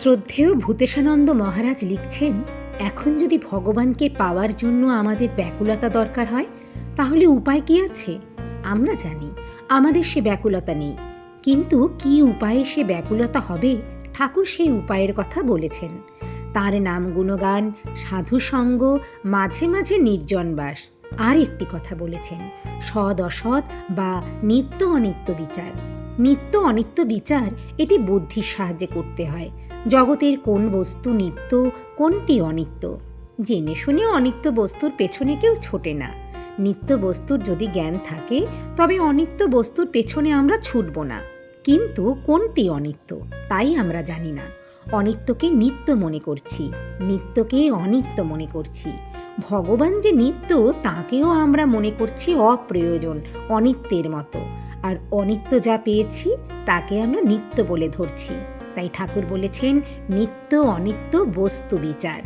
শ্রদ্ধেয় ভূতেশানন্দ মহারাজ লিখছেন, এখন যদি ভগবানকে পাওয়ার জন্য আমাদের ব্যাকুলতা দরকার হয়, তাহলে উপায় কি আছে? আমরা জানি আমাদের সে ব্যাকুলতা নেই, কিন্তু কি উপায়ে সে ব্যাকুলতা হবে, ঠাকুর সেই উপায়ের কথা বলেছেন। তার নাম গুণগান, সাধুসঙ্গ, মাঝে মাঝে নির্জনবাস। আর একটি কথা বলেছেন, সৎ অসৎ বা নিত্য অনিত্য বিচার। নিত্য অনিত্য বিচার এটি বুদ্ধির সাহায্যে করতে হয়। জগতের কোন বস্তু নিত্য, কোনটি অনিত্য, জেনে শুনে অনিত্য বস্তুর পেছনে কেউ ছোটে না। নিত্য বস্তুর যদি জ্ঞান থাকে, তবে অনিত্য বস্তুর পেছনে আমরা ছুটব না। কিন্তু কোনটি অনিত্য তাই আমরা জানি না। অনিত্যকে নিত্য মনে করছি, নিত্যকে অনিত্য মনে করছি। ভগবান যে নিত্য, তাকেও আমরা মনে করছি অপ্রয়োজন, অনিত্যের মতো। আর অনিত্য যা পেয়েছি তাকে আমরা নিত্য বলে ধরছি। তাই ঠাকুর বলেছেন, নিত্য অনিত্য বস্তু বিচার।